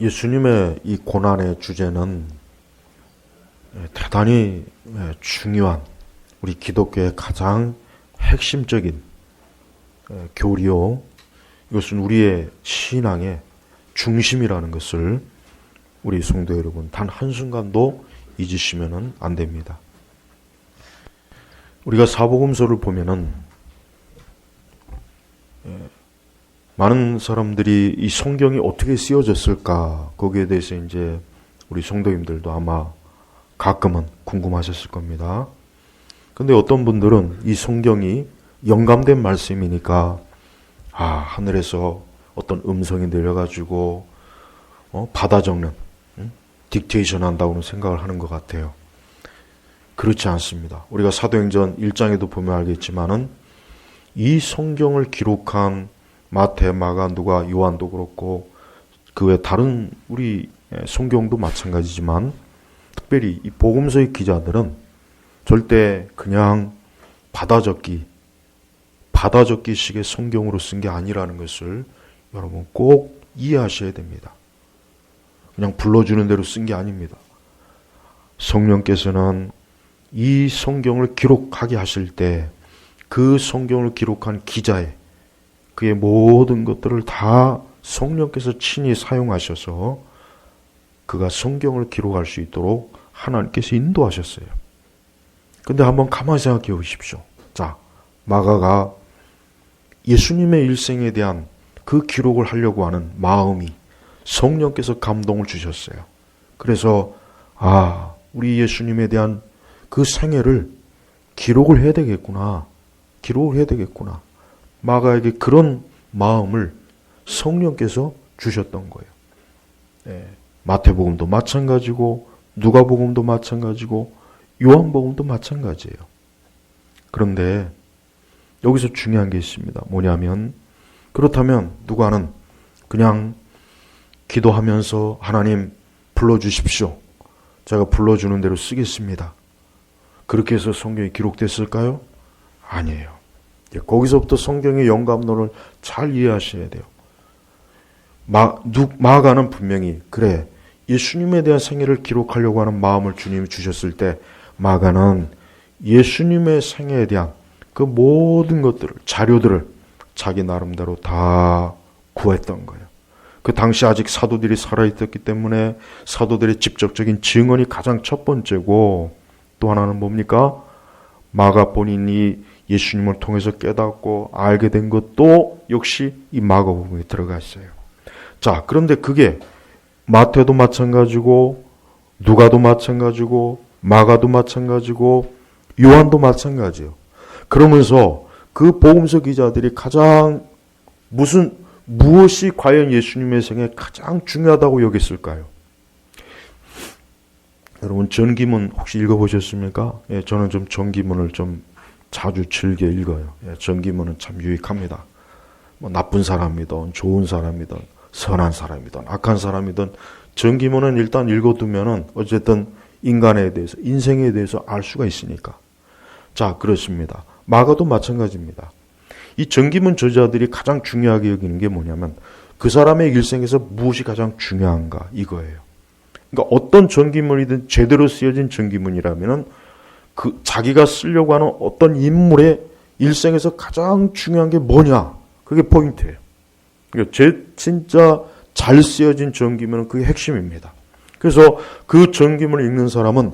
예수님의 이 고난의 주제는 대단히 중요한 우리 기독교의 가장 핵심적인 교리요. 이것은 우리의 신앙의 중심이라는 것을 우리 성도 여러분 단 한순간도 잊으시면 안 됩니다. 우리가 사복음서를 보면은 많은 사람들이 이 성경이 어떻게 쓰여졌을까 거기에 대해서 이제 우리 성도님들도 아마 가끔은 궁금하셨을 겁니다. 근데 어떤 분들은 이 성경이 영감된 말씀이니까 하늘에서 어떤 음성이 내려가지고 받아 적는 딕테이션 한다고는 생각을 하는 것 같아요. 그렇지 않습니다. 우리가 사도행전 1장에도 보면 알겠지만은 이 성경을 기록한 마태, 마가, 누가, 요한도 그렇고 그 외 다른 우리 성경도 마찬가지지만 특별히 이 복음서의 기자들은 절대 그냥 받아적기식의 성경으로 쓴 게 아니라는 것을 여러분 꼭 이해하셔야 됩니다. 그냥 불러주는 대로 쓴 게 아닙니다. 성령께서는 이 성경을 기록하게 하실 때 그 성경을 기록한 기자의 그의 모든 것들을 다 성령께서 친히 사용하셔서 그가 성경을 기록할 수 있도록 하나님께서 인도하셨어요. 근데 한번 가만히 생각해 보십시오. 자, 마가가 예수님의 일생에 대한 그 기록을 하려고 하는 마음이 성령께서 감동을 주셨어요. 그래서 우리 예수님에 대한 그 생애를 기록을 해야 되겠구나. 마가에게 그런 마음을 성령께서 주셨던 거예요. 마태복음도 마찬가지고 누가복음도 마찬가지고 요한복음도 마찬가지예요. 그런데 여기서 중요한 게 있습니다. 뭐냐면 그렇다면 누가는 그냥 기도하면서 하나님 불러주십시오. 제가 불러주는 대로 쓰겠습니다. 그렇게 해서 성경이 기록됐을까요? 아니에요. 거기서부터 성경의 영감론을 잘 이해하셔야 돼요. 마가는 분명히 그래 예수님에 대한 생애를 기록하려고 하는 마음을 주님이 주셨을 때 마가는 예수님의 생애에 대한 그 모든 것들을 자료들을 자기 나름대로 다 구했던 거예요. 그 당시 아직 사도들이 살아있었기 때문에 사도들의 직접적인 증언이 가장 첫 번째고 또 하나는 뭡니까? 마가 본인이 예수님을 통해서 깨닫고 알게 된 것도 역시 이 마가복음에 들어가 있어요. 자, 그런데 그게 마태도 마찬가지고 누가도 마찬가지고 마가도 마찬가지고 요한도 마찬가지예요. 그러면서 그 복음서 기자들이 가장 무엇이 과연 예수님의 생에 가장 중요하다고 여겼을까요? 여러분 전기문 혹시 읽어보셨습니까? 저는 좀 전기문을 좀 자주 즐겨 읽어요. 전기문은 참 유익합니다. 나쁜 사람이든 좋은 사람이든 선한 사람이든 악한 사람이든 전기문은 일단 읽어두면은 어쨌든 인간에 대해서 인생에 대해서 알 수가 있으니까. 자, 그렇습니다. 마가도 마찬가지입니다. 이 전기문 저자들이 가장 중요하게 여기는 게 뭐냐면 그 사람의 일생에서 무엇이 가장 중요한가 이거예요. 그러니까 어떤 전기문이든 제대로 쓰여진 전기문이라면은 그 자기가 쓰려고 하는 어떤 인물의 일생에서 가장 중요한 게 뭐냐 그게 포인트예요. 그러니까 진짜 잘 쓰여진 전기문은 그게 핵심입니다. 그래서 그 전기문을 읽는 사람은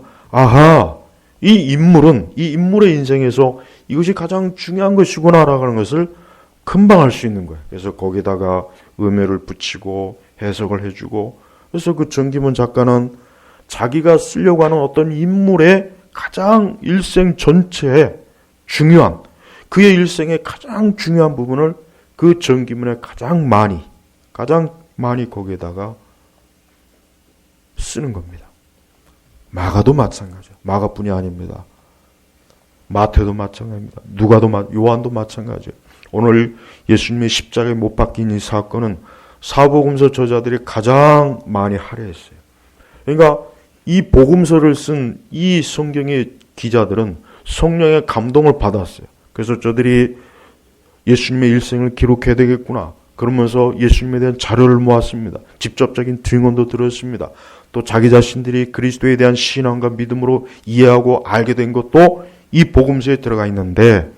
이 인물의 인생에서 이것이 가장 중요한 것이구나라고 하는 것을 금방 알 수 있는 거예요. 그래서 거기다가 의미를 붙이고 해석을 해주고 그래서 그 전기문 작가는 자기가 쓰려고 하는 어떤 인물의 가장 일생 전체에 중요한 그의 일생의 가장 중요한 부분을 그 전기문에 가장 많이 거기에다가 쓰는 겁니다. 마가도 마찬가지예요. 마가뿐이 아닙니다. 마태도 마찬가지입니다. 요한도 마찬가지예요. 오늘 예수님의 십자가에 못 박힌 이 사건은 사복음서 저자들이 가장 많이 할애했어요. 그러니까 이 복음서를 쓴 이 성경의 기자들은 성령의 감동을 받았어요. 그래서 저들이 예수님의 일생을 기록해야 되겠구나. 그러면서 예수님에 대한 자료를 모았습니다. 직접적인 증언도 들었습니다. 또 자기 자신들이 그리스도에 대한 신앙과 믿음으로 이해하고 알게 된 것도 이 복음서에 들어가 있는데,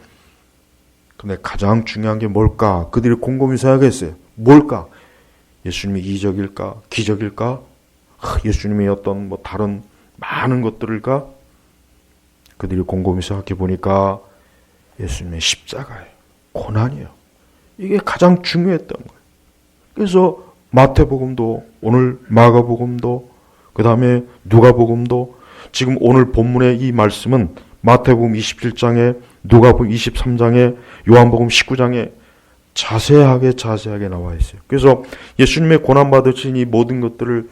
근데 가장 중요한 게 뭘까? 그들이 곰곰이 생각했어요. 뭘까? 예수님이 이적일까? 기적일까? 예수님의 어떤 다른 많은 것들일까? 그들이 곰곰이 생각해 보니까 예수님의 십자가예요. 고난이에요. 이게 가장 중요했던 거예요. 그래서 마태복음도, 오늘 마가복음도, 그 다음에 누가복음도, 지금 오늘 본문의 이 말씀은 마태복음 27장에, 누가복음 23장에, 요한복음 19장에 자세하게 나와 있어요. 그래서 예수님의 고난받으신 이 모든 것들을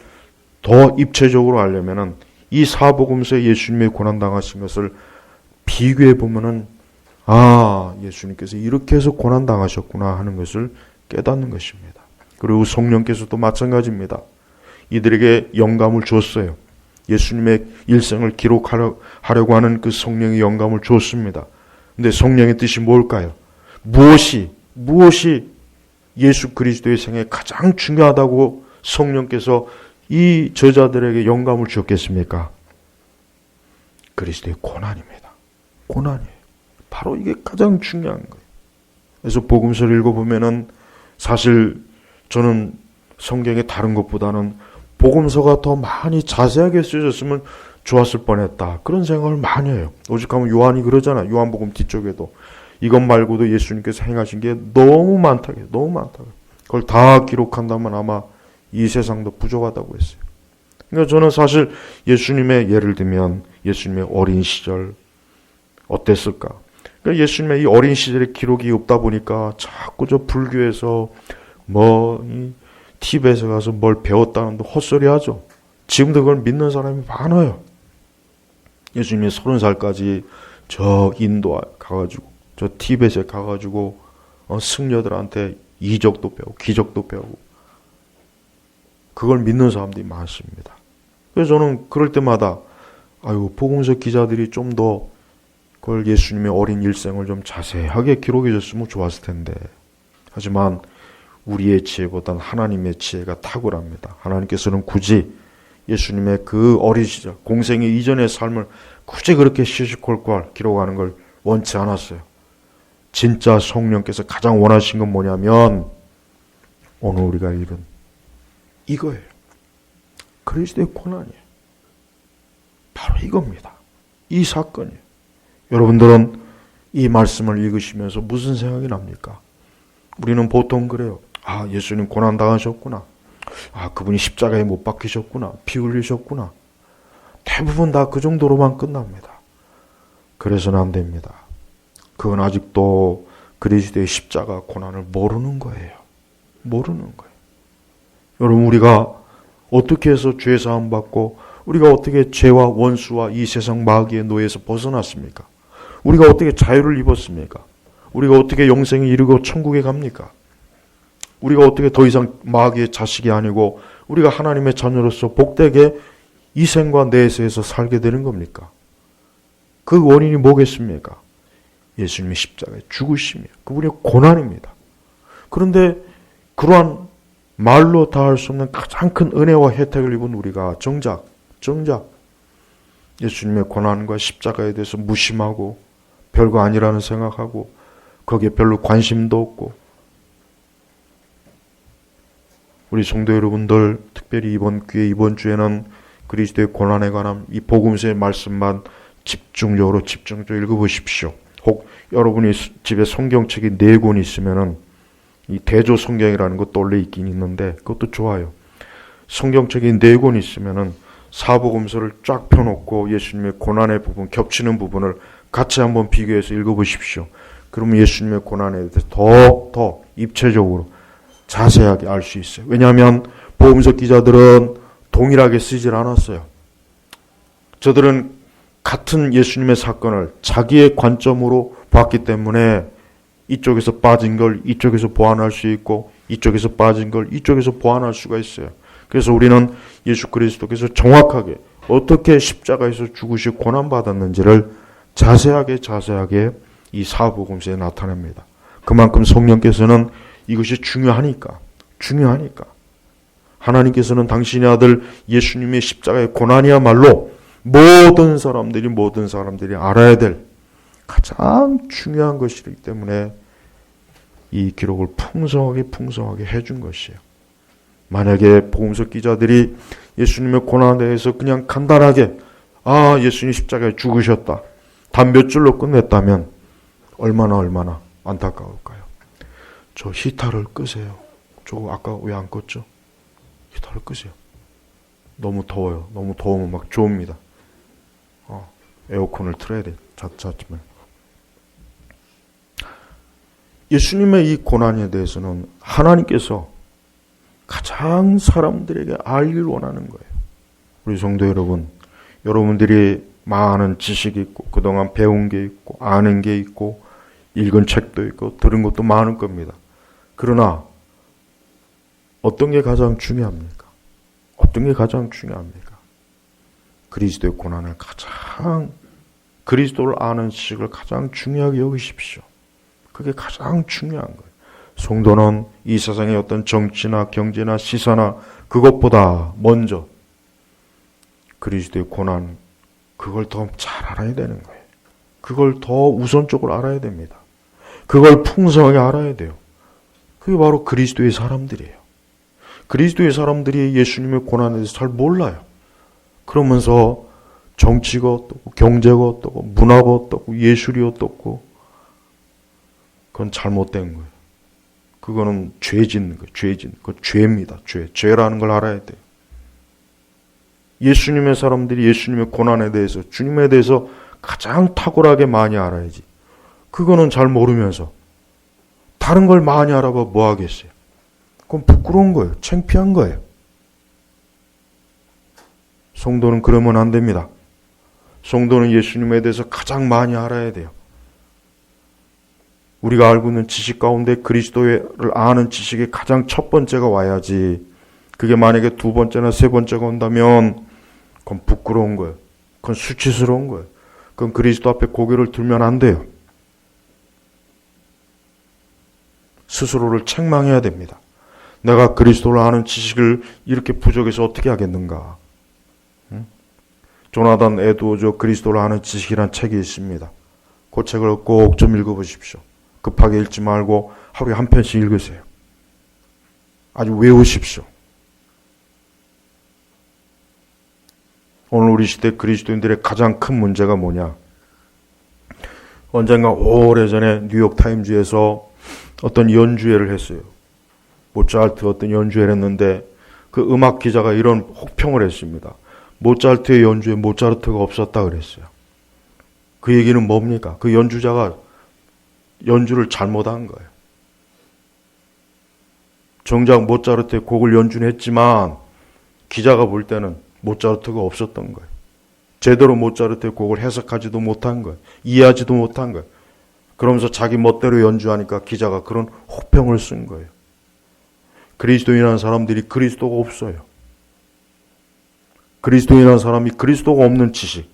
더 입체적으로 알려면은 이 사복음서에 예수님의 고난당하신 것을 비교해 보면은, 예수님께서 이렇게 해서 고난당하셨구나 하는 것을 깨닫는 것입니다. 그리고 성령께서도 마찬가지입니다. 이들에게 영감을 줬어요. 예수님의 일생을 기록하려고 하는 그 성령의 영감을 줬습니다. 근데 성령의 뜻이 뭘까요? 무엇이 예수 그리스도의 생에 가장 중요하다고 성령께서 이 저자들에게 영감을 주었겠습니까? 그리스도의 고난입니다. 고난이에요. 바로 이게 가장 중요한 거예요. 그래서 복음서를 읽어보면은 사실 저는 성경의 다른 것보다는 복음서가 더 많이 자세하게 쓰여졌으면 좋았을 뻔했다. 그런 생각을 많이 해요. 오직하면 요한이 그러잖아요. 요한복음 뒤쪽에도. 이것 말고도 예수님께서 행하신 게 너무 많다. 그걸 다 기록한다면 아마 이 세상도 부족하다고 했어요. 그러니까 저는 사실 예수님의, 예를 들면 예수님의 어린 시절 어땠을까? 그러니까 예수님의 이 어린 시절의 기록이 없다 보니까 자꾸 저 불교에서 티벳에 가서 뭘 배웠다는 헛소리 하죠. 지금도 그걸 믿는 사람이 많아요. 예수님이 30살까지 저 인도 가가지고, 저 티벳에 가가지고 승려들한테 이적도 배우고 기적도 배우고, 그걸 믿는 사람들이 많습니다. 그래서 저는 그럴 때마다 복음서 기자들이 좀 더 그걸 예수님의 어린 일생을 좀 자세하게 기록해 줬으면 좋았을 텐데, 하지만 우리의 지혜보다는 하나님의 지혜가 탁월합니다. 하나님께서는 굳이 예수님의 그 어린 시절, 공생의 이전의 삶을 굳이 그렇게 시시콜콜 기록하는 걸 원치 않았어요. 진짜 성령께서 가장 원하신 건 뭐냐면 오늘 우리가 읽은 이거예요. 그리스도의 고난이에요. 바로 이겁니다. 이 사건이에요. 여러분들은 이 말씀을 읽으시면서 무슨 생각이 납니까? 우리는 보통 그래요. 예수님 고난 당하셨구나. 그분이 십자가에 못 박히셨구나. 피 흘리셨구나. 대부분 다 그 정도로만 끝납니다. 그래서는 안 됩니다. 그건 아직도 그리스도의 십자가 고난을 모르는 거예요. 여러분, 우리가 어떻게 해서 죄 사함 받고, 우리가 어떻게 죄와 원수와 이 세상 마귀의 노예에서 벗어났습니까? 우리가 어떻게 자유를 입었습니까? 우리가 어떻게 영생에 이르고 천국에 갑니까? 우리가 어떻게 더 이상 마귀의 자식이 아니고 우리가 하나님의 자녀로서 복되게 이 생과 내세에서 살게 되는 겁니까? 그 원인이 뭐겠습니까? 예수님의 십자가의 죽으심이에요. 그분의 고난입니다. 그런데 그러한 말로 다 할 수 없는 가장 큰 은혜와 혜택을 입은 우리가 정작 예수님의 고난과 십자가에 대해서 무심하고 별거 아니라는 생각하고 거기에 별로 관심도 없고, 우리 성도 여러분들 특별히 이번 주에는 그리스도의 고난에 관한 이 복음서의 말씀만 집중적으로 읽어보십시오. 혹 여러분이 집에 성경책이 4권 있으면은 이 대조 성경이라는 것도 원래 있긴 있는데 그것도 좋아요. 성경책이 4권 있으면은 사복음서를 쫙 펴놓고 예수님의 고난의 부분, 겹치는 부분을 같이 한번 비교해서 읽어보십시오. 그러면 예수님의 고난에 대해서 더 입체적으로 자세하게 알 수 있어요. 왜냐하면 복음서 기자들은 동일하게 쓰질 않았어요. 저들은 같은 예수님의 사건을 자기의 관점으로 봤기 때문에 이쪽에서 빠진 걸 이쪽에서 보완할 수 있고, 이쪽에서 빠진 걸 이쪽에서 보완할 수가 있어요. 그래서 우리는 예수 그리스도께서 정확하게 어떻게 십자가에서 죽으시고 고난받았는지를 자세하게 이 사복음서에 나타냅니다. 그만큼 성령께서는 이것이 중요하니까. 하나님께서는 당신의 아들 예수님의 십자가의 고난이야말로 모든 사람들이 알아야 될 가장 중요한 것이기 때문에 이 기록을 풍성하게 해준 것이에요. 만약에 복음서 기자들이 예수님의 고난에 대해서 그냥 간단하게 예수님 십자가에 죽으셨다, 단 몇 줄로 끝냈다면 얼마나 안타까울까요? 저 히터를 끄세요. 저 아까 왜 안 껐죠? 히터를 끄세요. 너무 더워요. 너무 더우면 막 좋습니다. 에어컨을 틀어야 돼. 잤지만. 예수님의 이 고난에 대해서는 하나님께서 가장 사람들에게 알기를 원하는 거예요. 우리 성도 여러분, 여러분들이 많은 지식이 있고 그동안 배운 게 있고 아는 게 있고 읽은 책도 있고 들은 것도 많을 겁니다. 그러나 어떤 게 가장 중요합니까? 그리스도의 고난을 그리스도를 아는 지식을 가장 중요하게 여기십시오. 그게 가장 중요한 거예요. 성도는 이 세상의 어떤 정치나 경제나 시사나 그것보다 먼저 그리스도의 고난, 그걸 더 잘 알아야 되는 거예요. 그걸 더 우선적으로 알아야 됩니다. 그걸 풍성하게 알아야 돼요. 그게 바로 그리스도의 사람들이에요. 그리스도의 사람들이 예수님의 고난에 대해서 잘 몰라요. 그러면서 정치가 어떻고 경제가 어떻고 문화가 어떻고 예술이 어떻고 그건 잘못된 거예요. 그거는 죄 짓는 거예요. 그건 죄입니다. 죄라는 걸 알아야 돼요. 예수님의 사람들이 예수님의 고난에 대해서, 주님에 대해서 가장 탁월하게 많이 알아야지. 그거는 잘 모르면서 다른 걸 많이 알아봐 뭐 하겠어요? 그건 부끄러운 거예요. 창피한 거예요. 성도는 그러면 안 됩니다. 성도는 예수님에 대해서 가장 많이 알아야 돼요. 우리가 알고 있는 지식 가운데 그리스도를 아는 지식이 가장 첫 번째가 와야지, 그게 만약에 두 번째나 세 번째가 온다면 그건 부끄러운 거예요. 그건 수치스러운 거예요. 그건 그리스도 앞에 고개를 들면 안 돼요. 스스로를 책망해야 됩니다. 내가 그리스도를 아는 지식을 이렇게 부족해서 어떻게 하겠는가. 조나단 에드워즈 그리스도를 아는 지식이란 책이 있습니다. 그 책을 꼭 좀 읽어보십시오. 급하게 읽지 말고 하루에 한 편씩 읽으세요. 아주 외우십시오. 오늘 우리 시대 그리스도인들의 가장 큰 문제가 뭐냐? 언젠가 오래전에 뉴욕타임즈에서 어떤 연주회를 했어요. 모차르트 어떤 연주회를 했는데 그 음악 기자가 이런 혹평을 했습니다. 모차르트의 연주에 모차르트가 없었다 그랬어요. 그 얘기는 뭡니까? 그 연주자가 연주를 잘못한 거예요. 정작 모차르트의 곡을 연주는 했지만 기자가 볼 때는 모차르트가 없었던 거예요. 제대로 모차르트의 곡을 해석하지도 못한 거예요. 이해하지도 못한 거예요. 그러면서 자기 멋대로 연주하니까 기자가 그런 혹평을 쓴 거예요. 그리스도인이라는 사람들이 그리스도가 없어요. 그리스도인이라는 사람이 그리스도가 없는 지식,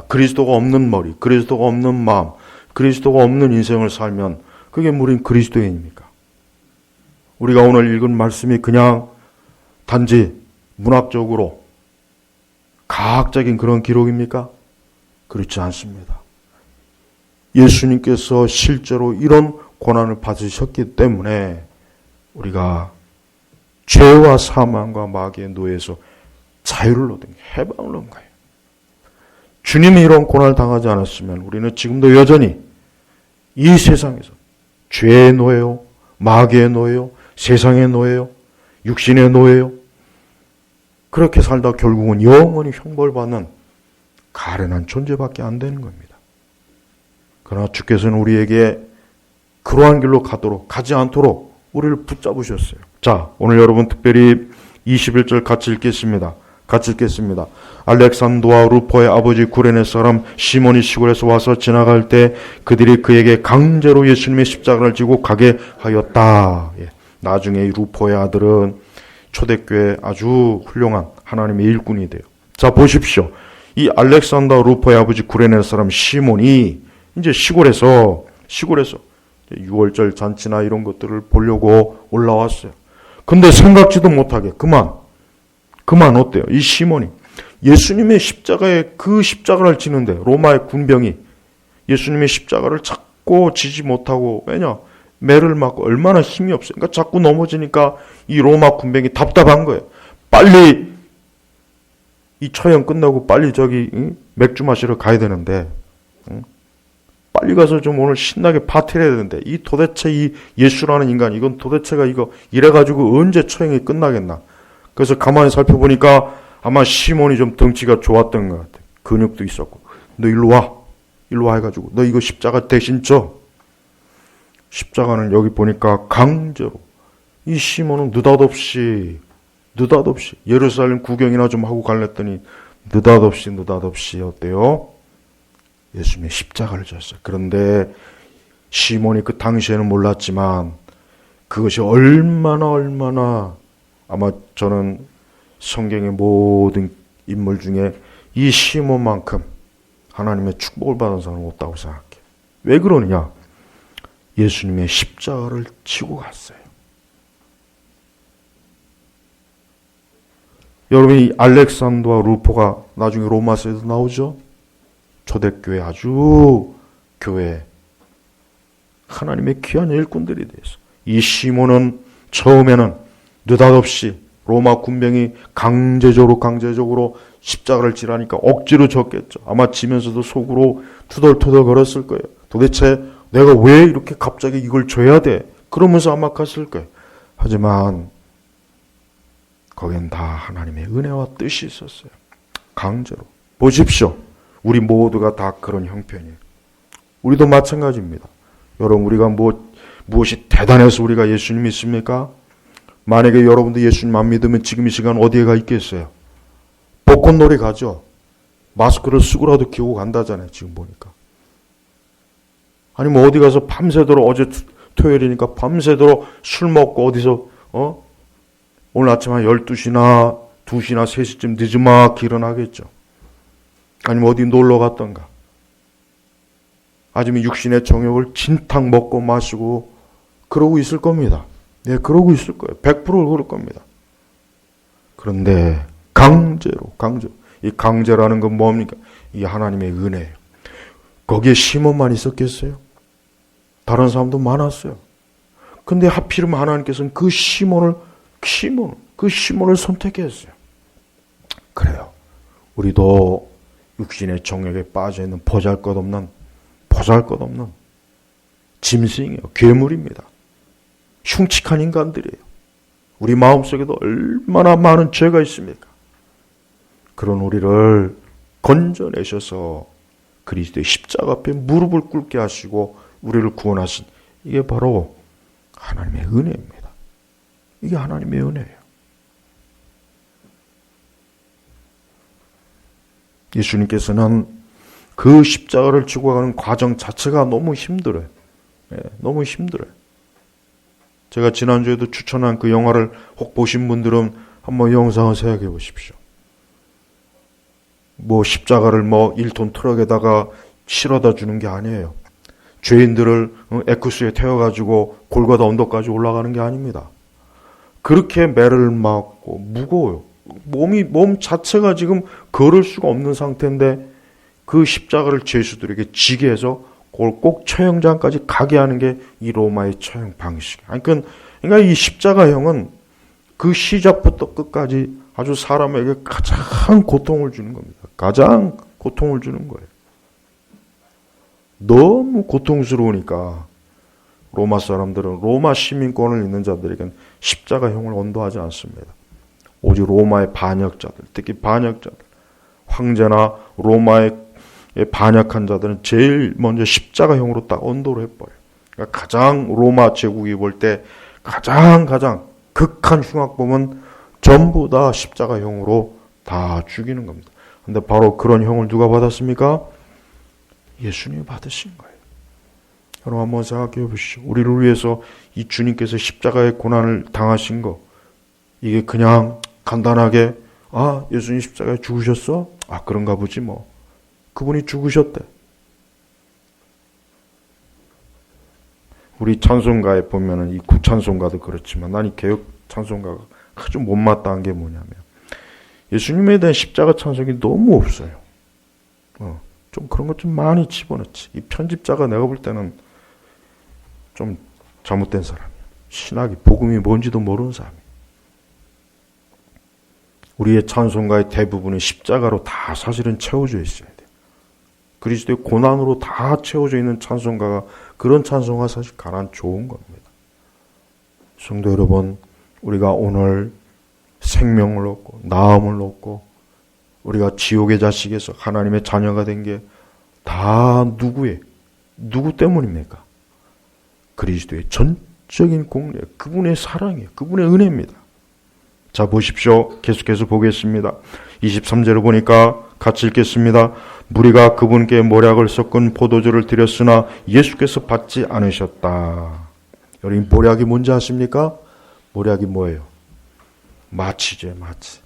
그리스도가 없는 머리, 그리스도가 없는 마음, 그리스도가 없는 인생을 살면 그게 우린 그리스도인입니까? 우리가 오늘 읽은 말씀이 그냥 단지 문학적으로 과학적인 그런 기록입니까? 그렇지 않습니다. 예수님께서 실제로 이런 고난을 받으셨기 때문에 우리가 죄와 사망과 마귀의 노예에서 자유를 얻은, 해방을 얻은 거예요. 주님이 이런 고난을 당하지 않았으면 우리는 지금도 여전히 이 세상에서 죄의 노예요, 마귀의 노예요, 세상의 노예요, 육신의 노예요. 그렇게 살다 결국은 영원히 형벌받는 가련한 존재밖에 안 되는 겁니다. 그러나 주께서는 우리에게 그러한 길로 가지 않도록 우리를 붙잡으셨어요. 자, 오늘 여러분 특별히 21절 같이 읽겠습니다. 알렉산더와 루포의 아버지 구레네 사람 시몬이 시골에서 와서 지나갈 때 그들이 그에게 강제로 예수님의 십자가를 지고 가게 하였다. 나중에 이 루포의 아들은 초대교회 아주 훌륭한 하나님의 일꾼이 돼요. 자, 보십시오. 이 알렉산더 루포의 아버지 구레네 사람 시몬이 이제 시골에서 유월절 잔치나 이런 것들을 보려고 올라왔어요. 근데 생각지도 못하게 그만 어때요? 이 시몬이 예수님의 십자가에 그 십자가를 지는데 로마의 군병이 예수님의 십자가를 잡고 지지 못하고 왜냐? 매를 맞고 얼마나 힘이 없어요. 그러니까 자꾸 넘어지니까 이 로마 군병이 답답한 거예요. 빨리 이 처형 끝나고 빨리 저기 맥주 마시러 가야 되는데 빨리 가서 좀 오늘 신나게 파티를 해야 되는데 이 도대체 이 예수라는 인간 이건 도대체가 이거 이래가지고 언제 처형이 끝나겠나. 그래서 가만히 살펴보니까 아마 시몬이 좀 덩치가 좋았던 것 같아. 근육도 있었고 너 일로 와 해가지고 너 이거 십자가 대신 져. 십자가는 여기 보니까 강제로 이 시몬은 느닷없이 예루살렘 구경이나 좀 하고 갈랬더니 느닷없이 어때요? 예수님의 십자가를 졌어요. 그런데 시몬이 그 당시에는 몰랐지만 그것이 얼마나 아마 저는 성경의 모든 인물 중에 이 시몬만큼 하나님의 축복을 받은 사람은 없다고 생각해요. 왜 그러느냐? 예수님의 십자가를 지고 갔어요. 여러분 이 알렉산더와 루포가 나중에 로마서에도 나오죠. 초대교회 아주 교회 하나님의 귀한 일꾼들이 되었어요. 이 시몬은 처음에는 느닷없이 로마 군병이 강제적으로 십자가를 지라니까 억지로 졌겠죠. 아마 지면서도 속으로 투덜투덜 걸었을 거예요. 도대체 내가 왜 이렇게 갑자기 이걸 줘야 돼? 그러면서 아마 갔을 거예요. 하지만 거긴 다 하나님의 은혜와 뜻이 있었어요. 강제로. 보십시오. 우리 모두가 다 그런 형편이에요. 우리도 마찬가지입니다. 여러분 우리가 무엇이 대단해서 우리가 예수님 믿습니까? 만약에 여러분도 예수님 안 믿으면 지금 이 시간 어디에 가 있겠어요? 벚꽃놀이 가죠. 마스크를 쓰고라도 끼고 간다잖아요. 지금 보니까. 아니면 어디 가서 밤새도록 어제 토요일이니까 밤새도록 술 먹고 어디서 오늘 아침 한 12시나 2시나 3시쯤 늦지막히 일어나겠죠. 아니면 어디 놀러 갔던가. 아니면 육신의 정욕을 진탕 먹고 마시고 그러고 있을 겁니다. 네, 그러고 있을 거예요. 100% 그럴 겁니다. 그런데 강제로. 이 강제라는 건 뭡니까? 이게 하나님의 은혜예요. 거기에 시몬만 있었겠어요? 다른 사람도 많았어요. 근데 하필이면 하나님께서는 그 시몬을 선택했어요. 그래요. 우리도 육신의 정욕에 빠져있는 보잘것없는 짐승이에요. 괴물입니다. 흉측한 인간들이에요. 우리 마음속에도 얼마나 많은 죄가 있습니까? 그런 우리를 건져내셔서 그리스도의 십자가 앞에 무릎을 꿇게 하시고 우리를 구원하신 이게 바로 하나님의 은혜입니다. 이게 하나님의 은혜예요. 예수님께서는 그 십자가를 지고 가는 과정 자체가 너무 힘들어요. 너무 힘들어요. 제가 지난주에도 추천한 그 영화를 혹 보신 분들은 한번 영상을 생각해 보십시오. 십자가를 1톤 트럭에다가 실어다 주는 게 아니에요. 죄인들을 에쿠스에 태워가지고 골고다 언덕까지 올라가는 게 아닙니다. 그렇게 매를 맞고 무거워요. 몸 자체가 지금 걸을 수가 없는 상태인데 그 십자가를 죄수들에게 지게 해서 그걸 꼭 처형장까지 가게 하는 게 이 로마의 처형 방식이에요. 그러니까 이 십자가형은 그 시작부터 끝까지 아주 사람에게 가장 고통을 주는 겁니다. 가장 고통을 주는 거예요. 너무 고통스러우니까 로마 사람들은 로마 시민권을 있는 자들에게는 십자가형을 언도하지 않습니다. 오직 로마의 반역자들, 특히 반역자들, 황제나 로마의 반역한 자들은 제일 먼저 십자가형으로 딱 언도를 해버려요. 그러니까 가장 로마 제국이 볼 때 가장 극한 흉악범은 전부 다 십자가형으로 다 죽이는 겁니다. 근데 바로 그런 형을 누가 받았습니까? 예수님이 받으신 거예요. 여러분 한번 생각해 보시죠. 우리를 위해서 이 주님께서 십자가의 고난을 당하신 거 이게 그냥 간단하게 예수님 십자가에 죽으셨어? 그런가 보지 뭐. 그분이 죽으셨대. 우리 찬송가에 보면은 이 구찬송가도 그렇지만 난 이 개혁 찬송가가 아주 못마땅한 게 뭐냐면 예수님에 대한 십자가 찬송이 너무 없어요. 좀 그런 것 좀 많이 집어넣지. 이 편집자가 내가 볼 때는 좀 잘못된 사람이야. 신학이 복음이 뭔지도 모르는 사람이야. 우리의 찬송가의 대부분이 십자가로 다 사실은 채워져 있어야 돼. 그리스도의 고난으로 다 채워져 있는 찬송가가 그런 찬송가 사실 가난 좋은 겁니다. 성도 여러분, 우리가 오늘 생명을 얻고 나음을 얻고 우리가 지옥의 자식에서 하나님의 자녀가 된 게 다 누구 때문입니까? 그리스도의 전적인 공력, 그분의 사랑이에요. 그분의 은혜입니다. 자, 보십시오. 계속해서 보겠습니다. 23절을 보니까 같이 읽겠습니다. 무리가 그분께 모략을 섞은 포도주를 드렸으나 예수께서 받지 않으셨다. 여러분, 모략이 뭔지 아십니까? 모략이 뭐예요? 마취제, 마취.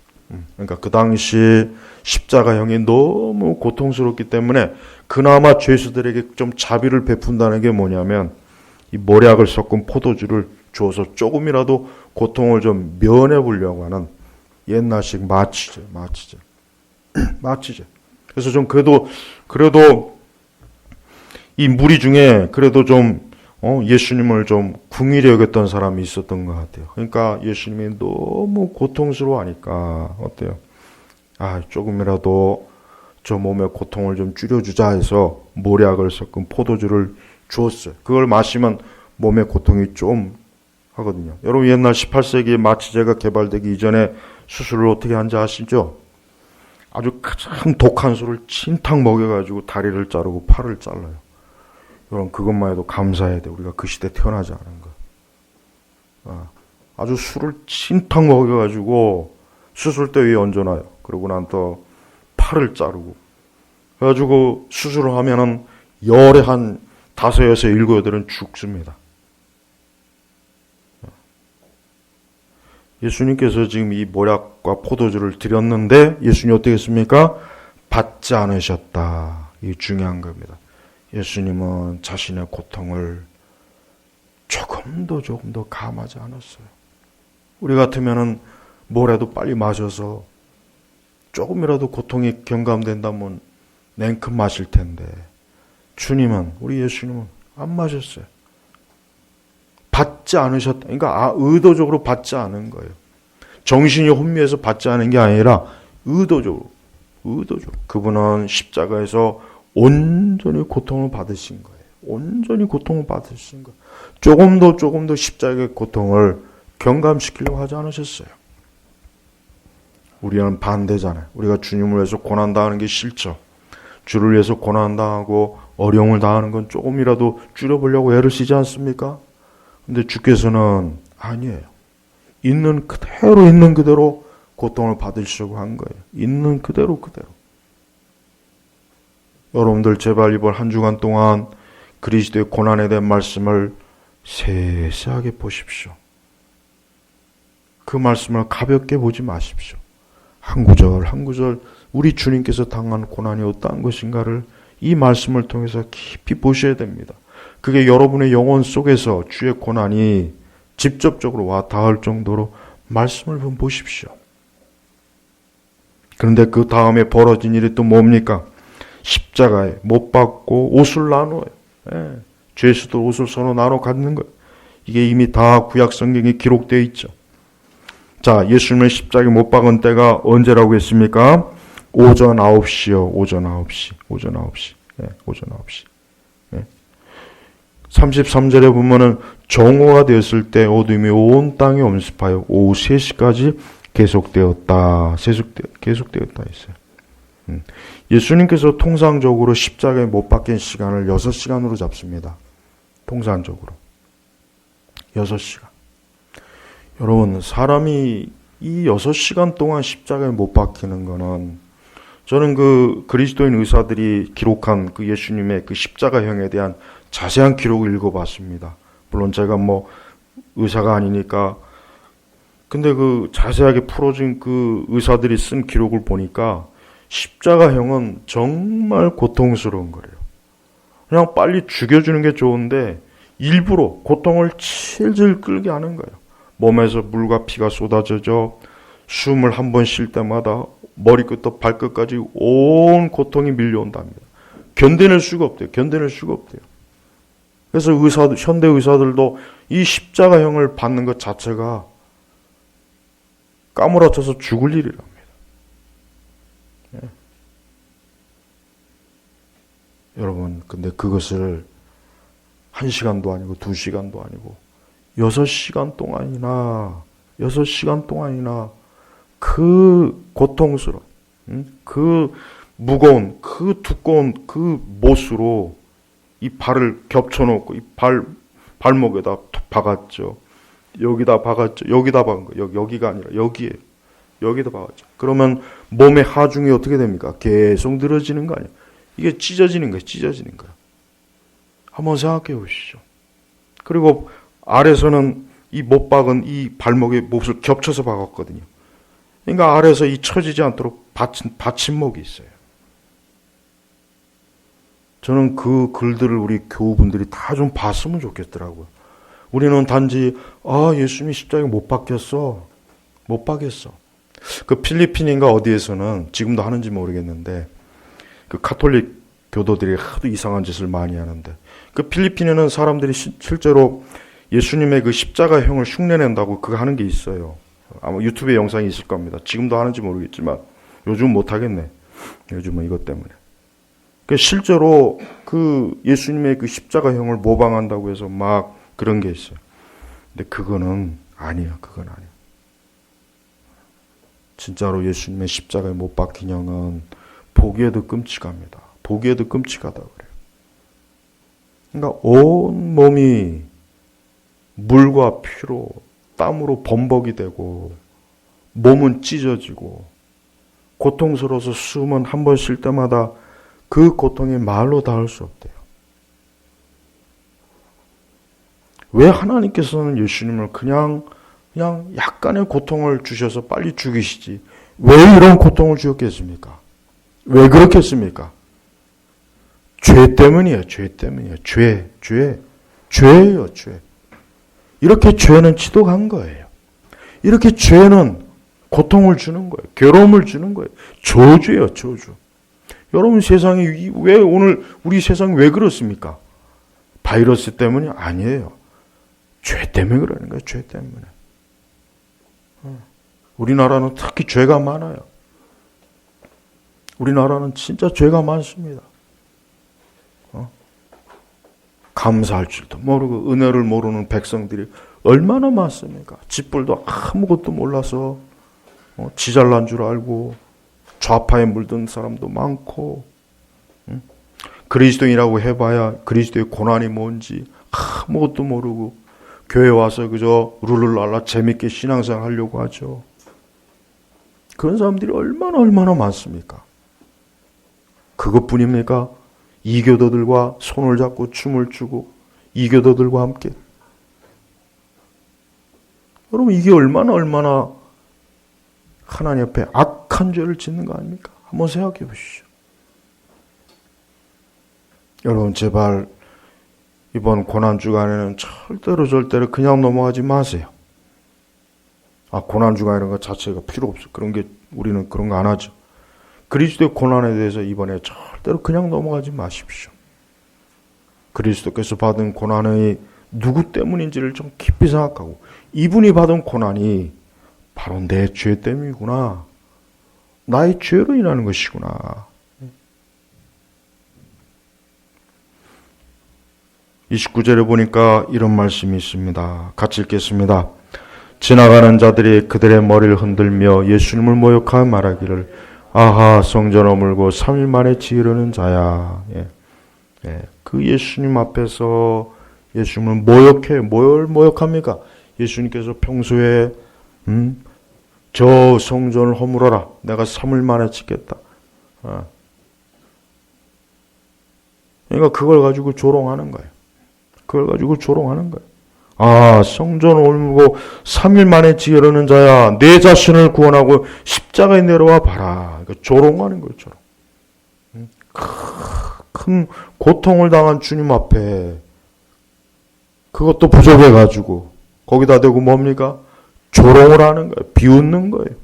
그러니까 그 당시 십자가형이 너무 고통스럽기 때문에 그나마 죄수들에게 좀 자비를 베푼다는 게 뭐냐면 이 모략을 섞은 포도주를 줘서 조금이라도 고통을 좀 면해 보려고 하는 옛날식 마취제. 마취제. 그래서 좀 그래도 이 무리 중에 그래도 좀 예수님을 좀 궁일히 여겼던 사람이 있었던 것 같아요. 그러니까 예수님이 너무 고통스러워하니까 어때요? 조금이라도 저 몸의 고통을 좀 줄여주자 해서 모략을 섞은 포도주를 주었어요. 그걸 마시면 몸의 고통이 좀 하거든요. 여러분, 옛날 18세기에 마취제가 개발되기 이전에 수술을 어떻게 하는지 아시죠? 아주 가장 독한 수를 진탕 먹여가지고 다리를 자르고 팔을 잘라요. 여러분, 그것만 해도 감사해야 돼. 우리가 그 시대에 태어나지 않은 거. 아주 술을 진탕 먹여가지고 수술대 위에 얹어놔요. 그러고 난 또 팔을 자르고. 그래가지고 수술을 하면은 열에 한 5, 6, 7, 8은 죽습니다. 예수님께서 지금 이 모략과 포도주를 드렸는데 예수님이 어떻게 했습니까? 받지 않으셨다. 이게 중요한 겁니다. 예수님은 자신의 고통을 조금도 감하지 않았어요. 우리 같으면은 뭐라도 빨리 마셔서 조금이라도 고통이 경감된다면 냉큼 마실 텐데 주님은, 우리 예수님은 안 마셨어요. 받지 않으셨다. 그러니까 의도적으로 받지 않은 거예요. 정신이 혼미해서 받지 않은 게 아니라 의도적으로. 그분은 십자가에서 온전히 고통을 받으신 거예요. 온전히 고통을 받으신 거예요. 조금도 십자가의 고통을 경감시키려고 하지 않으셨어요. 우리는 반대잖아요. 우리가 주님을 위해서 고난당하는 게 싫죠. 주를 위해서 고난당하고 어려움을 당하는 건 조금이라도 줄여보려고 애를 쓰지 않습니까? 근데 주께서는 아니에요. 있는 그대로 고통을 받으시려고 한 거예요. 있는 그대로. 여러분들 제발 이번 한 주간 동안 그리스도의 고난에 대한 말씀을 세세하게 보십시오. 그 말씀을 가볍게 보지 마십시오. 한 구절 우리 주님께서 당한 고난이 어떠한 것인가를 이 말씀을 통해서 깊이 보셔야 됩니다. 그게 여러분의 영혼 속에서 주의 고난이 직접적으로 와 닿을 정도로 말씀을 좀 보십시오. 그런데 그 다음에 벌어진 일이 또 뭡니까? 십자가에 못 박고 옷을 나눠요. 죄수들 옷을 서로 나눠 갖는 거예요. 이게 이미 다 구약 성경에 기록되어 있죠. 자, 예수님을 십자가에 못 박은 때가 언제라고 했습니까? 오전 9시요. 오전 9시. 오전 9시. 33절에 보면은 정오가 되었을 때 어둠이 온 땅에 엄습하여 오후 3시까지 계속되었다 했어요. 예수님께서 통상적으로 십자가에 못 박힌 시간을 6시간으로 잡습니다. 통상적으로. 6시간. 여러분, 사람이 이 6시간 동안 십자가에 못 박히는 거는 저는 그 그리스도인 의사들이 기록한 그 예수님의 그 십자가형에 대한 자세한 기록을 읽어봤습니다. 물론 제가 의사가 아니니까. 근데 그 자세하게 풀어진 그 의사들이 쓴 기록을 보니까 십자가형은 정말 고통스러운 거래요. 그냥 빨리 죽여주는 게 좋은데 일부러 고통을 질질 끌게 하는 거예요. 몸에서 물과 피가 쏟아져져 숨을 한 번 쉴 때마다 머리끝부터 발끝까지 온 고통이 밀려온답니다. 견뎌낼 수가 없대요. 견뎌낼 수가 없대요. 그래서 현대 의사들도 이 십자가형을 받는 것 자체가 까무러쳐서 죽을 일이랍니다. 예. 여러분, 근데 그것을 1시간도 아니고 2시간도 아니고 6시간 동안이나 그 고통스러운, 그 무거운, 그 두꺼운 그 못으로 이 발을 겹쳐놓고 이 발목에다 박았죠. 여기다 박았죠. 여기다 박은 거예요. 여기가 아니라 여기에. 여기다 박았죠. 그러면 몸의 하중이 어떻게 됩니까? 계속 늘어지는 거 아니에요. 이게 찢어지는 거예요. 찢어지는 거예요. 한번 생각해 보시죠. 그리고 아래서는 이 못 박은 이 발목에 못을 겹쳐서 박았거든요. 그러니까 아래서 이 처지지 않도록 받침목이 있어요. 저는 그 글들을 우리 교우분들이 다 좀 봤으면 좋겠더라고요. 우리는 단지 예수님이 십자가에 못 박혔어. 못 박였어. 그 필리핀인가 어디에서는 지금도 하는지 모르겠는데 그 카톨릭 교도들이 하도 이상한 짓을 많이 하는데 그 필리핀에는 사람들이 실제로 예수님의 그 십자가형을 흉내낸다고 그거 하는 게 있어요. 아마 유튜브에 영상이 있을 겁니다. 지금도 하는지 모르겠지만 요즘 못 하겠네. 요즘은 이것 때문에. 실제로 그 예수님의 그 십자가형을 모방한다고 해서 막 그런 게 있어요. 근데 그거는 아니에요. 그건 아니에요. 진짜로 예수님의 십자가에 못 박힌 형은 보기에도 끔찍합니다. 보기에도 끔찍하다고 그래요. 그러니까 온 몸이 물과 피로 땀으로 범벅이 되고 몸은 찢어지고 고통스러워서 숨은 한 번 쉴 때마다 그 고통이 말로 닿을 수 없대요. 왜 하나님께서는 예수님을 그냥 약간의 고통을 주셔서 빨리 죽이시지 왜 이런 고통을 주셨겠습니까? 왜 그렇겠습니까? 죄 때문이에요. 죄 때문이에요. 죄예요. 죄. 이렇게 죄는 지독한 거예요. 이렇게 죄는 고통을 주는 거예요. 괴로움을 주는 거예요. 저주예요. 저주. 여러분 세상이 왜 오늘 우리 세상이 왜 그렇습니까? 바이러스 때문이 아니에요. 죄 때문에 그러는 거예요. 죄 때문에. 우리나라는 특히 죄가 많아요. 우리나라는 진짜 죄가 많습니다. 감사할 줄도 모르고 은혜를 모르는 백성들이 얼마나 많습니까? 집불도 아무것도 몰라서 지 잘난 줄 알고 좌파에 물든 사람도 많고 그리스도인이라고 해봐야 그리스도의 고난이 뭔지 아무것도 모르고 교회 와서 그저 룰루랄라 재밌게 신앙생활 하려고 하죠. 그런 사람들이 얼마나 많습니까? 그것뿐입니까? 이교도들과 손을 잡고 춤을 추고 이교도들과 함께. 여러분 이게 얼마나 하나님 앞에 악한 죄를 짓는 거 아닙니까? 한번 생각해 보시죠. 여러분 제발 이번 고난주간에는 절대로 그냥 넘어가지 마세요. 고난주간 이런 거 자체가 필요 없어. 우리는 그런 거 안 하죠. 그리스도의 고난에 대해서 이번에 절대로 그냥 넘어가지 마십시오. 그리스도께서 받은 고난이 누구 때문인지를 좀 깊이 생각하고 이분이 받은 고난이 바로 내 죄 때문이구나. 나의 죄로 인하는 것이구나. 29절에 보니까 이런 말씀이 있습니다. 같이 읽겠습니다. 지나가는 자들이 그들의 머리를 흔들며 예수님을 모욕하여 말하기를 아하 성전 허물고 3일 만에 지으려는 자야. 그 예수님 앞에서 예수님을 모욕해요. 뭘 모욕합니까? 예수님께서 평소에 저 성전을 허물어라. 내가 3일 만에 짓겠다. 그러니까 그걸 가지고 조롱하는 거예요. 성전을 허물고 3일 만에 지으려는 자야. 내 자신을 구원하고 십자가에 내려와 봐라. 그러니까 조롱하는 거예요. 조롱. 큰 고통을 당한 주님 앞에 그것도 부족해가지고 거기다 대고 뭡니까? 조롱을 하는 거예요. 비웃는 거예요.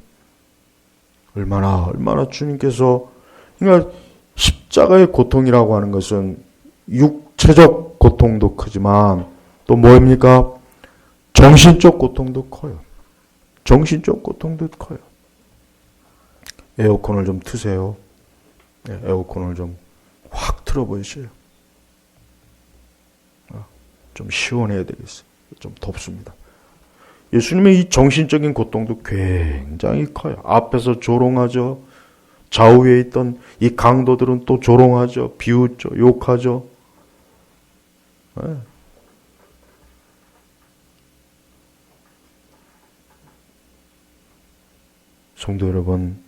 얼마나 주님께서, 그러니까 십자가의 고통이라고 하는 것은 육체적 고통도 크지만 또 뭡니까? 정신적 고통도 커요. 정신적 고통도 커요. 에어컨을 좀 트세요. 에어컨을 좀 확 틀어보시죠. 좀 시원해야 되겠어요. 좀 덥습니다. 예수님의 이 정신적인 고통도 굉장히 커요. 앞에서 조롱하죠. 좌우에 있던 이 강도들은 또 조롱하죠. 비웃죠. 욕하죠. 네. 성도 여러분,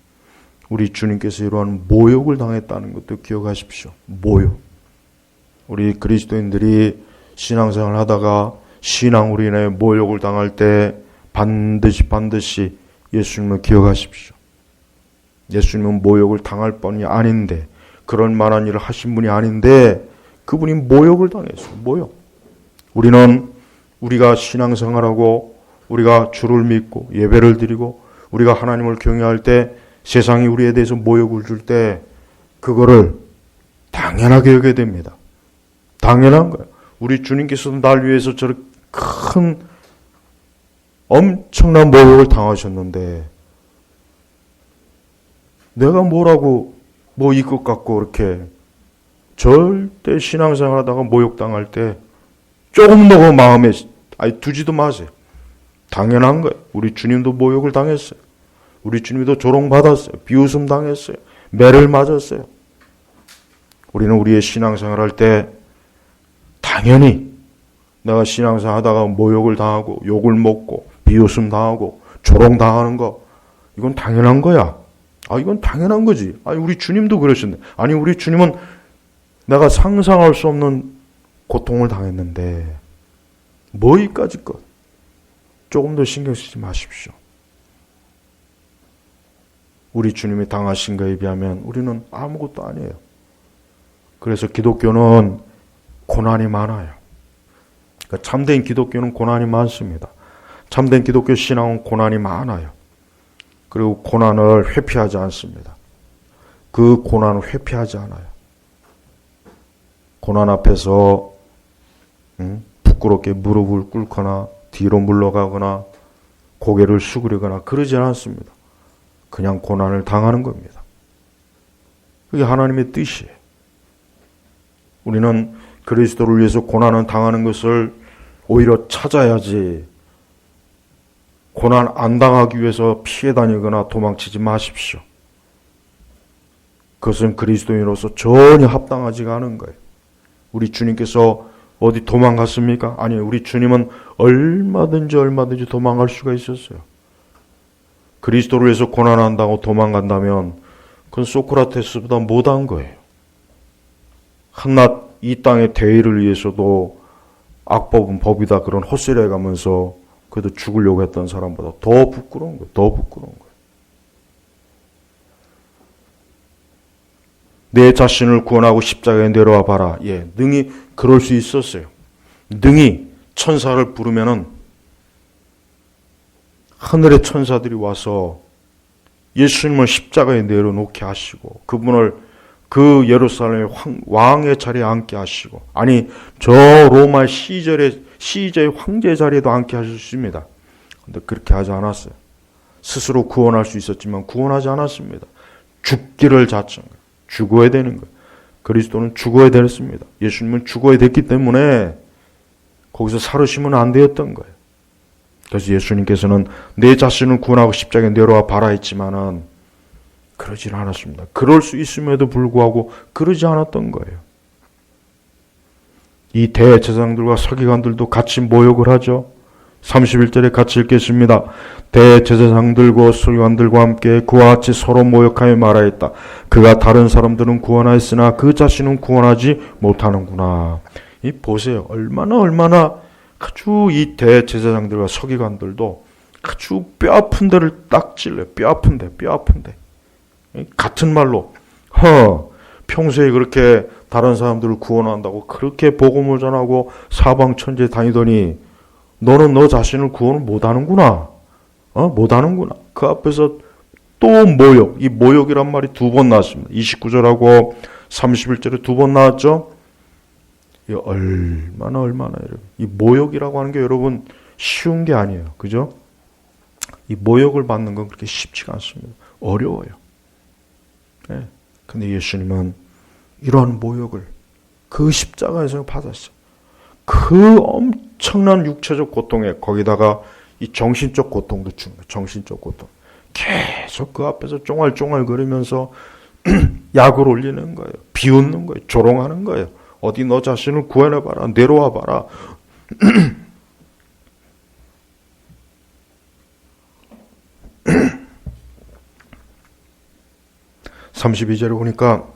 우리 주님께서 이러한 모욕을 당했다는 것도 기억하십시오. 모욕. 우리 그리스도인들이 신앙생활 하다가 신앙으로 인해 모욕을 당할 때 반드시 예수님을 기억하십시오. 예수님은 모욕을 당할 뻔이 아닌데, 그럴 만한 일을 하신 분이 아닌데 그분이 모욕을 당했어요. 모욕. 우리는 우리가 신앙생활하고 우리가 주를 믿고 예배를 드리고 우리가 하나님을 경외할 때 세상이 우리에 대해서 모욕을 줄 때 그거를 당연하게 여겨야 됩니다. 당연한 거예요. 우리 주님께서도 날 위해서 저렇게 큰 엄청난 모욕을 당하셨는데 내가 뭐라고 뭐 이것 갖고 이렇게 절대 신앙생활 하다가 모욕당할 때 조금 더 마음에 두지도 마세요. 당연한 거예요. 우리 주님도 모욕을 당했어요. 우리 주님도 조롱받았어요. 비웃음 당했어요. 매를 맞았어요. 우리는 우리의 신앙생활 할 때 당연히 내가 신앙생활 하다가 모욕을 당하고 욕을 먹고 비웃음 당하고 조롱 당하는 거 이건 당연한 거야. 이건 당연한 거지. 우리 주님도 그러셨네. 우리 주님은 내가 상상할 수 없는 고통을 당했는데 뭐 이까짓 것 조금 더 신경 쓰지 마십시오. 우리 주님이 당하신 것에 비하면 우리는 아무것도 아니에요. 그래서 기독교는 고난이 많아요. 그러니까 참된 기독교는 고난이 많습니다. 참된 기독교 신앙은 고난이 많아요. 그리고 고난을 회피하지 않습니다. 그 고난을 회피하지 않아요. 고난 앞에서 부끄럽게 무릎을 꿇거나 뒤로 물러가거나 고개를 숙이거나 그러지 않습니다. 그냥 고난을 당하는 겁니다. 그게 하나님의 뜻이에요. 우리는 그리스도를 위해서 고난을 당하는 것을 오히려 찾아야지 고난 안 당하기 위해서 피해 다니거나 도망치지 마십시오. 그것은 그리스도인으로서 전혀 합당하지가 않은 거예요. 우리 주님께서 어디 도망갔습니까? 아니요. 우리 주님은 얼마든지 도망갈 수가 있었어요. 그리스도를 위해서 고난한다고 도망간다면 그건 소크라테스보다 못한 거예요. 한낱 이 땅의 대의를 위해서도 악법은 법이다 그런 헛소리 해가면서 그래도 죽으려고 했던 사람보다 더 부끄러운 거예요. 더 부끄러운 거예요. 내 자신을 구원하고 십자가에 내려와 봐라. 능히 그럴 수 있었어요. 능히 천사를 부르면은 하늘의 천사들이 와서 예수님을 십자가에 내려놓게 하시고 그분을 그 예루살렘의 왕의 자리에 앉게 하시고 저 로마 시저의 황제 자리에도 앉게 하셨습니다. 그런데 그렇게 하지 않았어요. 스스로 구원할 수 있었지만 구원하지 않았습니다. 죽기를 자청 거예요. 죽어야 되는 거예요. 그리스도는 죽어야 됐습니다. 예수님은 죽어야 됐기 때문에 거기서 살으시면 안 되었던 거예요. 그래서 예수님께서는 내 자신을 구원하고 십자가에 내려와 봐라 했지만은 그러질 않았습니다. 그럴 수 있음에도 불구하고 그러지 않았던 거예요. 이 대제사장들과 서기관들도 같이 모욕을 하죠. 31절에 같이 읽겠습니다. 대제사장들과 서기관들과 함께 그와 같이 서로 모욕하여 말하였다. 그가 다른 사람들은 구원하였으나 그 자신은 구원하지 못하는구나. 보세요. 얼마나 아주 이 대제사장들과 서기관들도 아주 뼈아픈 데를 딱 찔러요. 뼈아픈데. 같은 말로 평소에 그렇게 다른 사람들을 구원한다고 그렇게 복음을 전하고 사방천지에 다니더니 너는 너 자신을 구원을 못하는구나. 못하는구나. 그 앞에서 또 모욕. 이 모욕이란 말이 두 번 나왔습니다. 29절하고 31절에 두 번 나왔죠. 이 얼마나 여러분. 이 모욕이라고 하는 게 여러분 쉬운 게 아니에요. 그죠? 이 모욕을 받는 건 그렇게 쉽지가 않습니다. 어려워요. 네. 근데 예수님은 이러한 모욕을 그 십자가에서 받았어요. 그 엄청난 육체적 고통에 거기다가 이 정신적 고통도 주는 거예요. 정신적 고통. 계속 그 앞에서 쫑알쫑알 거리면서 약을 올리는 거예요. 비웃는 거예요. 조롱하는 거예요. 어디 너 자신을 구해내봐라. 내려와봐라. 32절에 보니까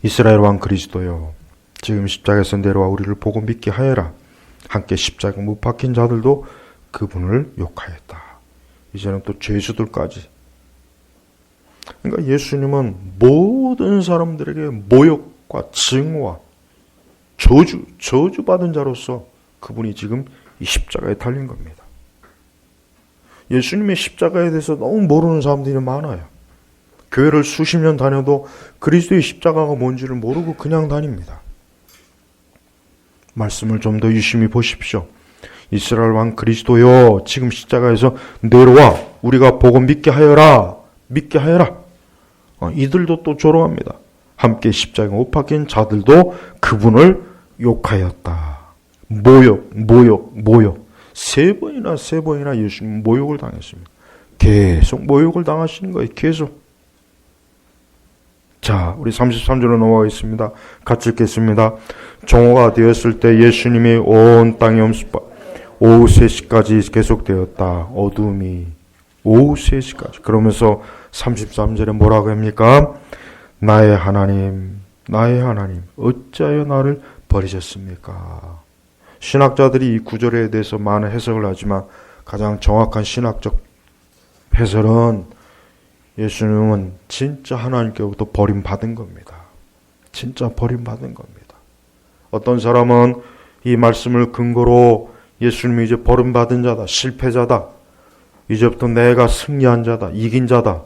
이스라엘 왕 그리스도여 지금 십자가에서 내려와 우리를 보고 믿게 하여라. 함께 십자가 못 박힌 자들도 그분을 욕하였다. 이제는 또 죄수들까지. 그러니까 예수님은 모든 사람들에게 모욕과 증오와 저주받은 자로서 그분이 지금 이 십자가에 달린 겁니다. 예수님의 십자가에 대해서 너무 모르는 사람들이 많아요. 교회를 수십 년 다녀도 그리스도의 십자가가 뭔지를 모르고 그냥 다닙니다. 말씀을 좀 더 유심히 보십시오. 이스라엘 왕 그리스도여 지금 십자가에서 내려와 우리가 보고 믿게 하여라. 믿게 하여라. 이들도 또 조롱합니다. 함께 십자가에 못 박힌 자들도 그분을 욕하였다. 모욕. 세 번이나 예수님 모욕을 당했습니다. 계속 모욕을 당하시는 거예요. 계속. 자, 우리 33절로 넘어가겠습니다. 같이 읽겠습니다. 정오가 되었을 때 예수님이 온 땅에 오후 3시까지 계속되었다. 어둠이 오후 3시까지. 그러면서 33절에 뭐라고 합니까? 나의 하나님, 어찌하여 나를 버리셨습니까? 신학자들이 이 구절에 대해서 많은 해석을 하지만 가장 정확한 신학적 해설은 예수님은 진짜 하나님께로부터 버림받은 겁니다. 진짜 버림받은 겁니다. 어떤 사람은 이 말씀을 근거로 예수님이 이제 버림받은 자다, 실패자다, 이제부터 내가 승리한 자다, 이긴 자다.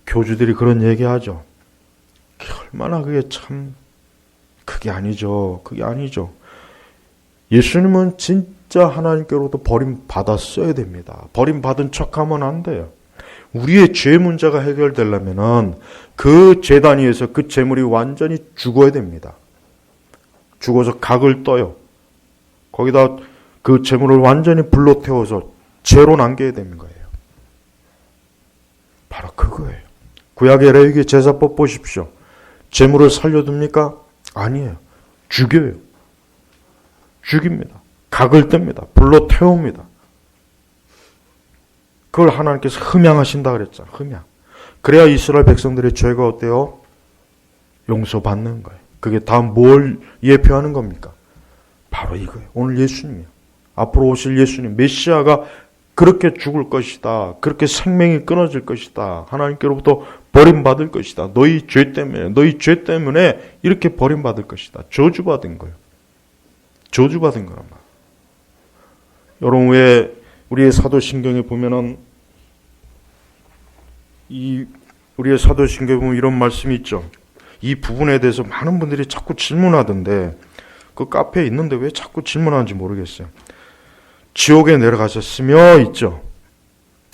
교주들이 그런 얘기하죠. 얼마나 그게 아니죠. 예수님은 진짜 하나님께로부터 버림받았어야 됩니다. 버림받은 척하면 안 돼요. 우리의 죄 문제가 해결되려면은 그 제단 위에서 그 재물이 완전히 죽어야 됩니다. 죽어서 각을 떠요. 거기다 그 재물을 완전히 불로 태워서 죄로 남겨야 되는 거예요. 바로 그거예요. 구약의 레위기 제사법 보십시오. 재물을 살려둡니까? 아니에요. 죽여요. 죽입니다. 각을 뜹니다. 불로 태웁니다. 그걸 하나님께서 흠양하신다 그랬잖아요. 흠양. 그래야 이스라엘 백성들의 죄가 어때요? 용서받는 거예요. 그게 다 뭘 예표하는 겁니까? 바로 이거예요. 오늘 예수님이요. 앞으로 오실 예수님, 메시아가 그렇게 죽을 것이다. 그렇게 생명이 끊어질 것이다. 하나님께로부터 버림받을 것이다. 너희 죄 때문에 이렇게 버림받을 것이다. 저주받은 거예요. 저주받은 거란 말이에요. 여러분, 왜 우리의 사도신경에 보면은 우리의 사도신경에 보면 이런 말씀이 있죠. 이 부분에 대해서 많은 분들이 자꾸 질문하던데 그 카페에 있는데 왜 자꾸 질문하는지 모르겠어요. 지옥에 내려가셨으며 있죠.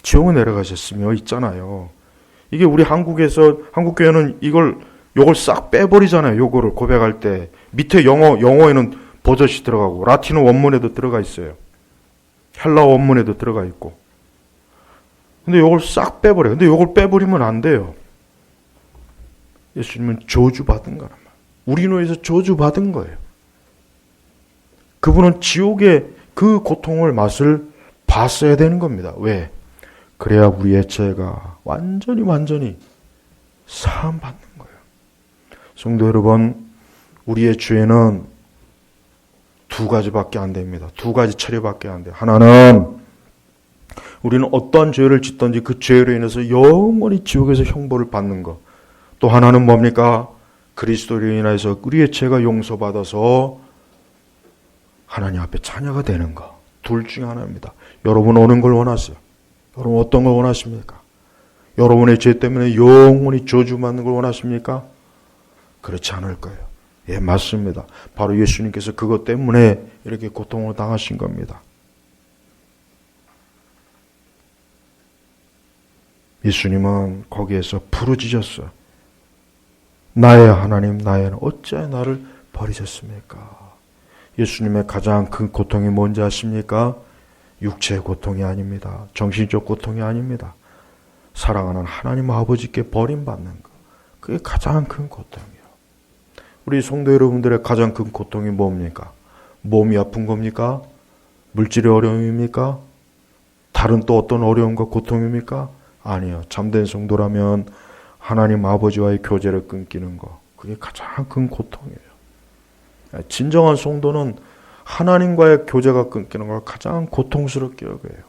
지옥에 내려가셨으며 있잖아요. 이게 우리 한국교회는 요걸 싹 빼버리잖아요. 요거를 고백할 때 밑에 영어에는 버젓이 들어가고 라틴어 원문에도 들어가 있어요. 헬라어 원문에도 들어가 있고. 근데 요걸 싹 빼버려요. 근데 요걸 빼버리면 안 돼요. 예수님은 저주받은 거란 말이에요. 우리로 해서 저주받은 거예요. 그분은 지옥의 그 고통을 맛을 봤어야 되는 겁니다. 왜? 그래야 우리의 죄가 완전히 사함받는 거예요. 성도 여러분, 우리의 죄는 두 가지밖에 안 됩니다. 두 가지 처리밖에 안 돼요. 하나는 우리는 어떠한 죄를 짓든지 그 죄로 인해서 영원히 지옥에서 형벌을 받는 것. 또 하나는 뭡니까? 그리스도로 인해서 우리의 죄가 용서받아서 하나님 앞에 자녀가 되는 것. 둘 중에 하나입니다. 여러분 어느 걸 원하세요? 여러분 어떤 걸 원하십니까? 여러분의 죄 때문에 영원히 저주받는 걸 원하십니까? 그렇지 않을 거예요. 예, 맞습니다. 바로 예수님께서 그것 때문에 이렇게 고통을 당하신 겁니다. 예수님은 거기에서 부르짖었어요. 나의 하나님, 나의 하나님, 어찌하여 나를 버리셨습니까? 예수님의 가장 큰 고통이 뭔지 아십니까? 육체의 고통이 아닙니다. 정신적 고통이 아닙니다. 사랑하는 하나님 아버지께 버림받는 것. 그게 가장 큰 고통이에요. 우리 성도 여러분들의 가장 큰 고통이 뭡니까? 몸이 아픈 겁니까? 물질의 어려움입니까? 다른 또 어떤 어려움과 고통입니까? 아니요. 참된 성도라면 하나님 아버지와의 교제를 끊기는 것. 그게 가장 큰 고통이에요. 진정한 성도는 하나님과의 교제가 끊기는 걸 가장 고통스럽게 여겨요.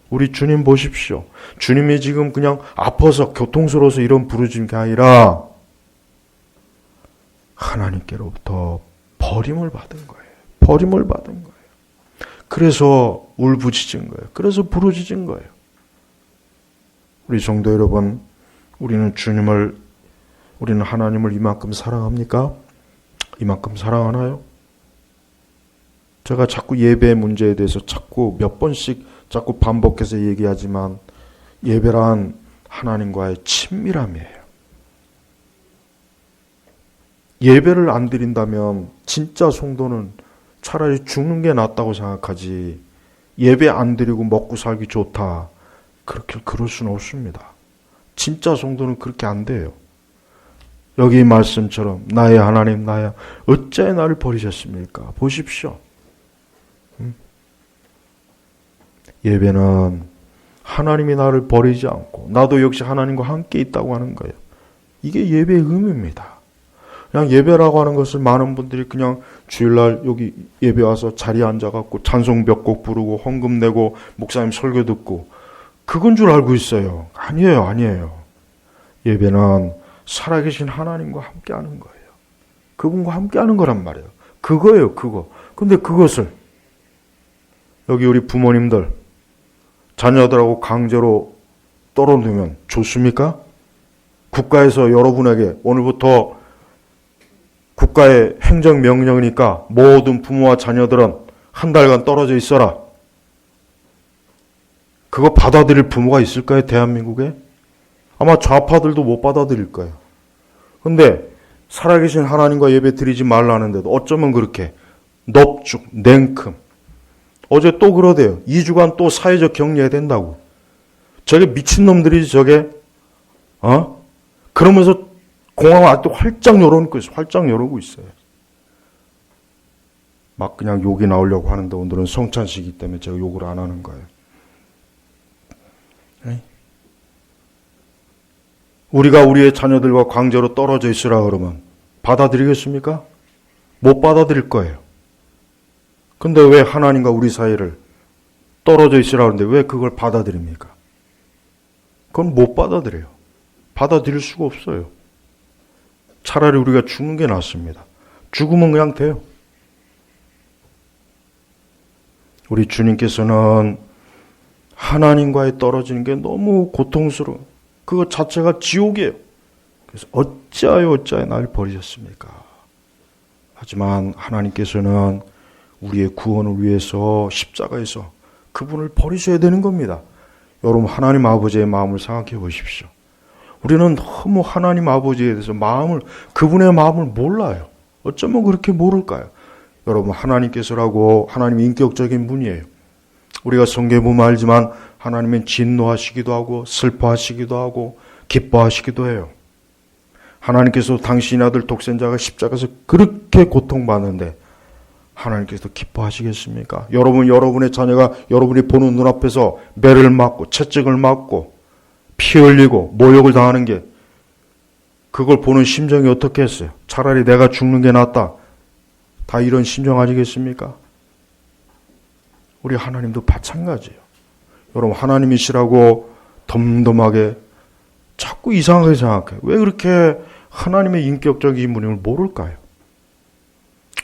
우리 주님 보십시오. 주님이 지금 그냥 아파서 고통스러워서 이런 부르짖는 게 아니라 하나님께로부터 버림을 받은 거예요. 버림을 받은 거예요. 그래서 울부짖은 거예요. 그래서 부르짖은 거예요. 우리 성도 여러분, 우리는 하나님을 이만큼 사랑합니까? 이만큼 사랑하나요? 제가 자꾸 예배 문제에 대해서 자꾸 몇 번씩 자꾸 반복해서 얘기하지만 예배란 하나님과의 친밀함이에요. 예배를 안 드린다면 진짜 성도는 차라리 죽는 게 낫다고 생각하지 예배 안 드리고 먹고 살기 좋다. 그럴 수는 없습니다. 진짜 성도는 그렇게 안 돼요. 여기 말씀처럼 나의 하나님 나의 어찌 나를 버리셨습니까? 보십시오. 예배는 하나님이 나를 버리지 않고 나도 역시 하나님과 함께 있다고 하는 거예요. 이게 예배의 의미입니다. 그냥 예배라고 하는 것을 많은 분들이 그냥 주일날 여기 예배 와서 자리에 앉아갖고 찬송 몇 곡 부르고 헌금 내고 목사님 설교 듣고 그건 줄 알고 있어요. 아니에요. 예배는 살아계신 하나님과 함께하는 거예요. 그분과 함께하는 거란 말이에요. 그거예요, 그거. 근데 그것을 여기 우리 부모님들 자녀들하고 강제로 떨어놓으면 좋습니까? 국가에서 여러분에게 오늘부터 국가의 행정명령이니까 모든 부모와 자녀들은 한 달간 떨어져 있어라. 그거 받아들일 부모가 있을까요? 대한민국에? 아마 좌파들도 못 받아들일 거예요. 근데 살아계신 하나님과 예배 드리지 말라는데도 어쩌면 그렇게 넙죽, 냉큼. 어제 또 그러대요. 2주간 또 사회적 격리해야 된다고. 저게 미친놈들이지 저게. 그러면서 공항을 아직도 활짝 열어놓고 있어요. 막 그냥 욕이 나오려고 하는데 오늘은 성찬식이기 때문에 제가 욕을 안 하는 거예요. 우리가 우리의 자녀들과 강제로 떨어져 있으라 그러면 받아들이겠습니까? 못 받아들일 거예요. 근데 왜 하나님과 우리 사이를 떨어져 있으라 그러는데 왜 그걸 받아들입니까? 그건 못 받아들여요. 받아들일 수가 없어요. 차라리 우리가 죽는 게 낫습니다. 죽으면 그냥 돼요. 우리 주님께서는 하나님과의 떨어지는 게 너무 고통스러워. 그것 자체가 지옥이에요. 그래서 어찌하여 나를 버리셨습니까? 하지만 하나님께서는 우리의 구원을 위해서 십자가에서 그분을 버리셔야 되는 겁니다. 여러분 하나님 아버지의 마음을 생각해 보십시오. 우리는 너무 하나님 아버지에 대해서 그분의 마음을 몰라요. 어쩌면 그렇게 모를까요? 여러분 하나님께서라고 하나님 인격적인 분이에요. 우리가 성경에 보면 알지만 하나님은 진노하시기도 하고 슬퍼하시기도 하고 기뻐하시기도 해요. 하나님께서 당신의 아들 독생자가 십자가에서 그렇게 고통받는데 하나님께서 기뻐하시겠습니까? 여러분의 자녀가 여러분이 보는 눈앞에서 매를 맞고 채찍을 맞고 피 흘리고 모욕을 당하는 게 그걸 보는 심정이 어떻게 했어요? 차라리 내가 죽는 게 낫다. 다 이런 심정 아니겠습니까? 우리 하나님도 마찬가지예요. 여러분 하나님이시라고 덤덤하게 자꾸 이상하게 생각해. 왜 그렇게 하나님의 인격적인 분임을 모를까요?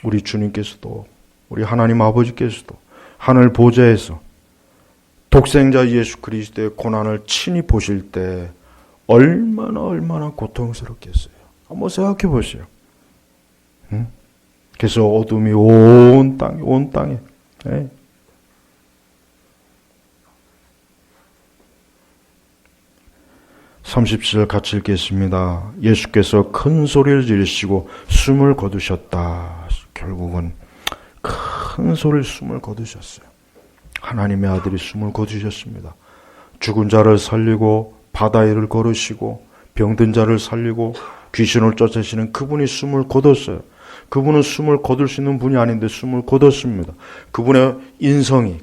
우리 주님께서도, 우리 하나님 아버지께서도 하늘 보좌에서 독생자 예수 그리스도의 고난을 친히 보실 때 얼마나 고통스럽겠어요. 한번 생각해 보세요. 응? 그래서 어둠이 온 땅에. 네? 37절 같이 읽겠습니다. 예수께서 큰 소리를 지르시고 숨을 거두셨다. 결국은 큰 소리를 숨을 거두셨어요. 하나님의 아들이 숨을 거두셨습니다. 죽은 자를 살리고 바다 위를 걸으시고 병든 자를 살리고 귀신을 쫓으시는 그분이 숨을 거뒀어요. 그분은 숨을 거둘 수 있는 분이 아닌데 숨을 거뒀습니다. 그분의 인성이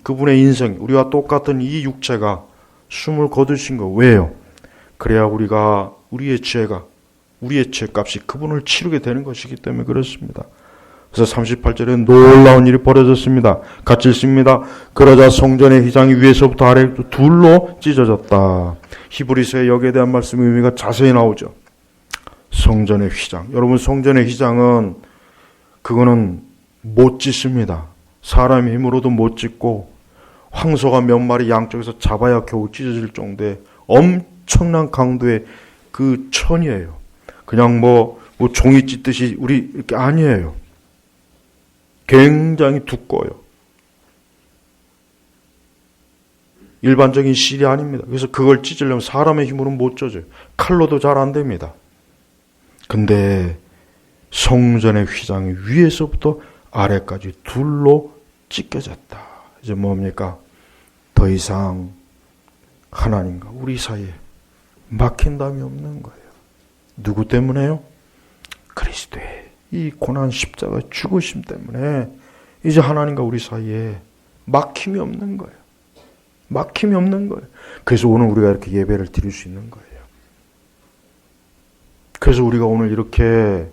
우리와 똑같은 이 육체가 숨을 거두신 거. 왜요? 그래야 우리가 우리의 죄값이 그분을 치르게 되는 것이기 때문에 그렇습니다. 그래서 38절에 놀라운 일이 벌어졌습니다. 같이 읽습니다. 그러자 성전의 휘장이 위에서부터 아래로 둘로 찢어졌다. 히브리서에 여기에 대한 말씀 의미가 자세히 나오죠. 성전의 휘장. 여러분, 성전의 휘장은 그거는 못 찢습니다. 사람의 힘으로도 못 찢고 황소가 몇 마리 양쪽에서 잡아야 겨우 찢어질 정도의 엄청난 강도의 그 천이에요. 그냥 뭐 종이 찢듯이 우리 이렇게 아니에요. 굉장히 두꺼워요. 일반적인 실이 아닙니다. 그래서 그걸 찢으려면 사람의 힘으로는 못 찢어져요. 칼로도 잘 안 됩니다. 근데 성전의 휘장이 위에서부터 아래까지 둘로 찢겨졌다. 이제 뭡니까? 더 이상 하나님과 우리 사이에 막힌담이 없는 거예요. 누구 때문에요? 그리스도의 이 고난 십자가 죽으심 때문에 이제 하나님과 우리 사이에 막힘이 없는 거예요. 막힘이 없는 거예요. 그래서 오늘 우리가 이렇게 예배를 드릴 수 있는 거예요. 그래서 우리가 오늘 이렇게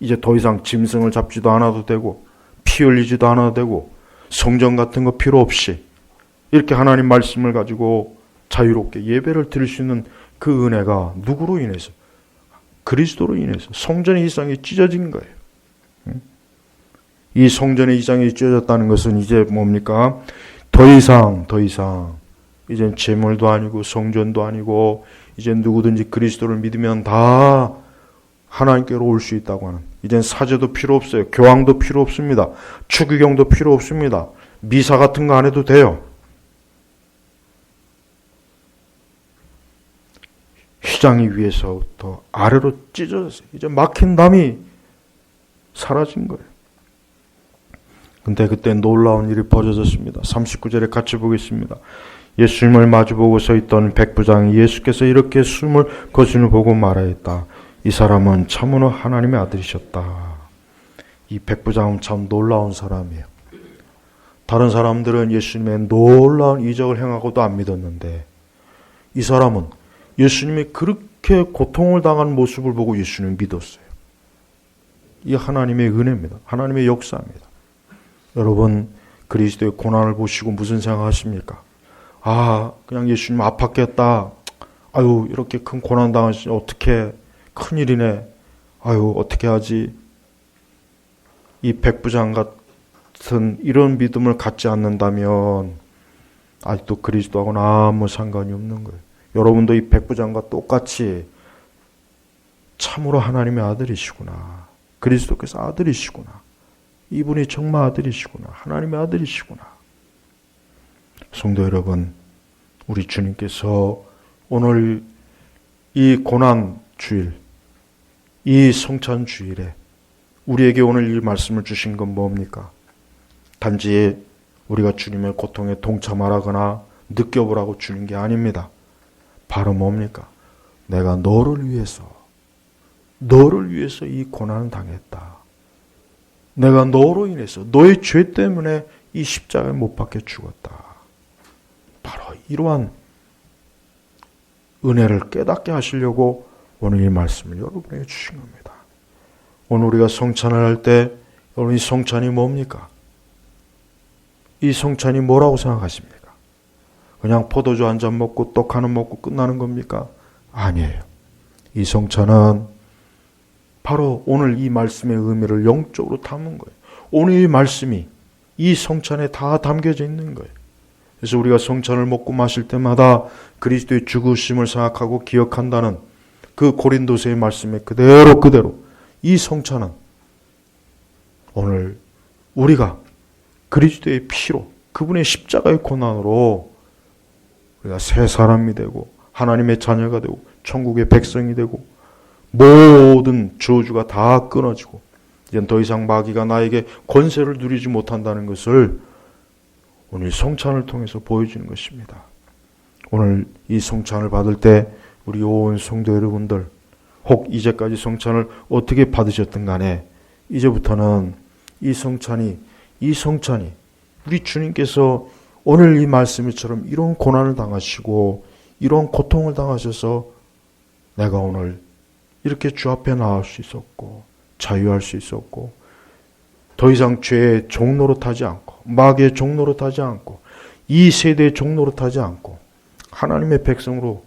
이제 더 이상 짐승을 잡지도 않아도 되고 피 흘리지도 않아도 되고 성전 같은 거 필요 없이 이렇게 하나님 말씀을 가지고 자유롭게 예배를 드릴 수 있는 그 은혜가 누구로 인해서? 그리스도로 인해서 성전의 이상이 찢어진 거예요. 이 성전의 이상이 찢어졌다는 것은 이제 뭡니까? 더 이상 이젠 제물도 아니고 성전도 아니고 이제 누구든지 그리스도를 믿으면 다 하나님께로 올 수 있다고 하는, 이젠 사제도 필요 없어요. 교황도 필요 없습니다. 추기경도 필요 없습니다. 미사 같은 거 안 해도 돼요. 휘장이 위에서부터 아래로 찢어졌어요. 이제 막힌 담이 사라진 거예요. 근데 그때 놀라운 일이 벌어졌습니다. 39절에 같이 보겠습니다. 예수님을 마주보고 서 있던 백부장이 예수께서 이렇게 숨을 거두는 보고 말하였다. 이 사람은 참으로 하나님의 아들이셨다. 이 백부장은 참 놀라운 사람이에요. 다른 사람들은 예수님의 놀라운 이적을 행하고도 안 믿었는데 이 사람은 예수님이 그렇게 고통을 당한 모습을 보고 예수님을 믿었어요. 이 하나님의 은혜입니다. 하나님의 역사입니다. 여러분, 그리스도의 고난을 보시고 무슨 생각하십니까? 그냥 예수님 아팠겠다. 아유, 이렇게 큰 고난 당하시니 어떻게, 큰일이네. 아유, 어떻게 하지? 이 백부장 같은 이런 믿음을 갖지 않는다면 아직도 그리스도하고는 아무 상관이 없는 거예요. 여러분도 이 백부장과 똑같이 참으로 하나님의 아들이시구나. 그리스도께서 아들이시구나. 이분이 정말 아들이시구나. 하나님의 아들이시구나. 성도 여러분, 우리 주님께서 오늘 이 고난 주일, 이 성찬 주일에 우리에게 오늘 이 말씀을 주신 건 뭡니까? 단지 우리가 주님의 고통에 동참하라거나 느껴보라고 주는 게 아닙니다. 바로 뭡니까? 내가 너를 위해서 이 고난을 당했다. 내가 너로 인해서 너의 죄 때문에 이 십자가에 못 박혀 죽었다. 바로 이러한 은혜를 깨닫게 하시려고 오늘 이 말씀을 여러분에게 주신 겁니다. 오늘 우리가 성찬을 할 때 여러분, 이 성찬이 뭡니까? 이 성찬이 뭐라고 생각하십니까? 그냥 포도주 한 잔 먹고 떡 하나 먹고 끝나는 겁니까? 아니에요. 이 성찬은 바로 오늘 이 말씀의 의미를 영적으로 담은 거예요. 오늘 이 말씀이 이 성찬에 다 담겨져 있는 거예요. 그래서 우리가 성찬을 먹고 마실 때마다 그리스도의 죽으심을 생각하고 기억한다는 그 고린도서의 말씀에 그대로 이 성찬은 오늘 우리가 그리스도의 피로 그분의 십자가의 고난으로 우리가 새 사람이 되고 하나님의 자녀가 되고 천국의 백성이 되고 모든 저주가 다 끊어지고 이젠 더 이상 마귀가 나에게 권세를 누리지 못한다는 것을 오늘 성찬을 통해서 보여주는 것입니다. 오늘 이 성찬을 받을 때 우리 온 성도 여러분들 혹 이제까지 성찬을 어떻게 받으셨든 간에 이제부터는 이 성찬이 우리 주님께서 오늘 이 말씀처럼 이런 고난을 당하시고 이런 고통을 당하셔서 내가 오늘 이렇게 주 앞에 나올 수 있었고 자유할 수 있었고 더 이상 죄의 종노릇하지 않고 마귀의 종노릇하지 않고 이 세대의 종노릇하지 않고 하나님의 백성으로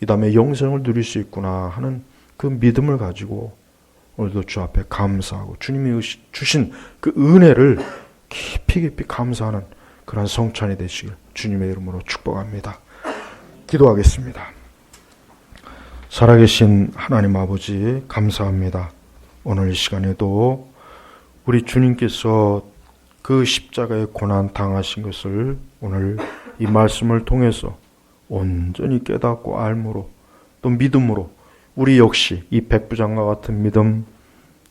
이 다음에 영생을 누릴 수 있구나 하는 그 믿음을 가지고 오늘도 주 앞에 감사하고 주님이 주신 그 은혜를 깊이 감사하는 그런 성찬이 되시길 주님의 이름으로 축복합니다. 기도하겠습니다. 살아계신 하나님 아버지 감사합니다. 오늘 이 시간에도 우리 주님께서 그 십자가의 고난 당하신 것을 오늘 이 말씀을 통해서 온전히 깨닫고 알므로 또 믿음으로 우리 역시 이 백부장과 같은 믿음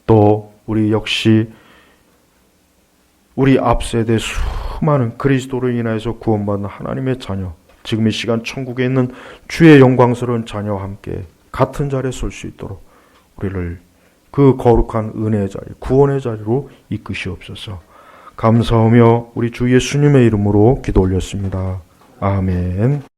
또 우리 역시 우리 앞세대 수많은 그리스도로 인하여서 구원받는 하나님의 자녀 지금 이 시간 천국에 있는 주의 영광스러운 자녀와 함께 같은 자리에 설 수 있도록 우리를 그 거룩한 은혜의 자리 구원의 자리로 이끄시옵소서. 감사하며 우리 주 예수님의 이름으로 기도 올렸습니다. 아멘.